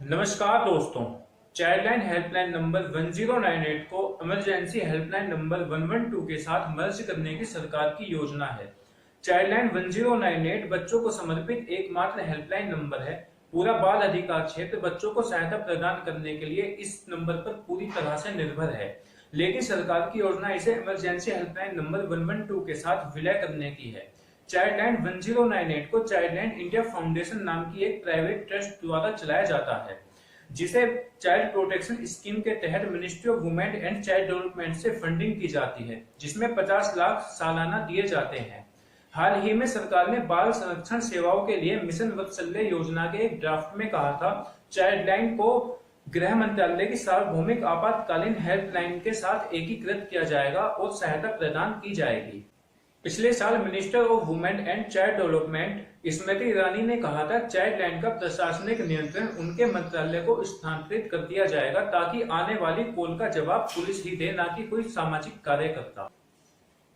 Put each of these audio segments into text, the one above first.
नमस्कार दोस्तों। Childline helpline number 1098 को इमरजेंसी हेल्पलाइन नंबर 112 के साथ मर्ज करने की सरकार की योजना है। चाइल्डलाइन 1098 बच्चों को समर्पित एकमात्र हेल्पलाइन नंबर है। पूरा बाल अधिकार क्षेत्र बच्चों को सहायता प्रदान करने के लिए इस नंबर पर पूरी तरह से निर्भर है, लेकिन सरकार की योजना इसे इमरजेंसी हेल्पलाइन नंबर 112 के साथ विलय करने की है। चाइल्डलाइन 1098 को चाइल्डलाइन इंडिया फाउंडेशन नाम की एक प्राइवेट ट्रस्ट द्वारा चलाया जाता है, जिसे चाइल्ड प्रोटेक्शन स्कीम के तहत ministry of women and child development से फंडिंग की जाती है, जिसमें 50 लाख सालाना दिए जाते हैं। हाल ही में सरकार ने बाल संरक्षण सेवाओं के लिए मिशन वात्सल्य योजना के एक ड्राफ्ट में कहा था, चाइल्डलाइन को गृह मंत्रालय की सार्वभौमिक आपातकालीन हेल्पलाइन के साथ एकीकृत किया जाएगा और सहायता प्रदान की जाएगी। पिछले साल minister of women and child development Smriti Irani ने कहा था, चाइल्डलाइन का प्रशासनिक नियंत्रण उनके मंत्रालय को स्थानांतरित कर दिया जाएगा ताकि आने वाली कॉल का जवाब पुलिस ही दे, न कि कोई सामाजिक कार्यकर्ता।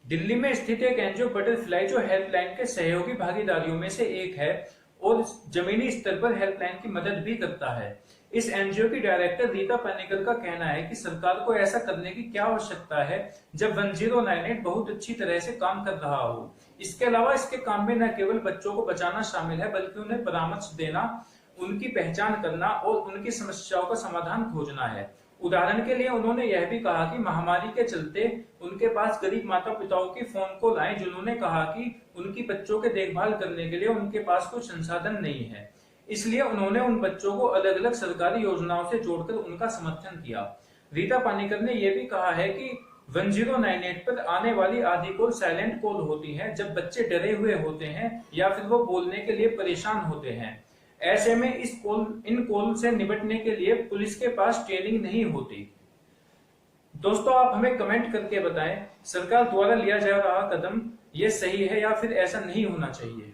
दिल्ली में स्थित एक एनजीओ बटरफ्लाई जो हेल्पलाइन के सहयोगी भागीदारियों में से एक है और जमीनी स्तर पर हेल्पलाइन की मदद भी करता है। इस एनजीओ की डायरेक्टर रीता पानीकर का कहना है कि सरकार को ऐसा करने की क्या आवश्यकता है जब 1098 बहुत अच्छी तरह से काम कर रहा हो। इसके अलावा इसके काम में न केवल बच्चों को बचाना शामिल है, बल्कि उन्हें परामर्श देना, उनकी पहचान करना और उनकी समस्याओं का समाधान खोजना है। उदाहरण के लिए उन्होंने यह भी कहा कि महामारी के चलते उनके पास गरीब माता पिताओं की फोन कॉल आए, जिन्होंने कहा कि उनकी बच्चों के देखभाल करने के लिए उनके पास कोई संसाधन नहीं है, इसलिए उन्होंने उन बच्चों को अलग अलग सरकारी योजनाओं से जोड़कर उनका समर्थन किया। रीता पानीकर ने यह भी कहा है कि 1098 पर आने वाली आधी कॉल साइलेंट कॉल होती है, जब बच्चे डरे हुए होते हैं या फिर वो बोलने के लिए परेशान होते हैं। ऐसे में इन कॉल से निपटने के लिए पुलिस के पास ट्रेनिंग नहीं होती। दोस्तों, आप हमें कमेंट करके बताएं, सरकार द्वारा लिया जा रहा कदम ये सही है या फिर ऐसा नहीं होना चाहिए।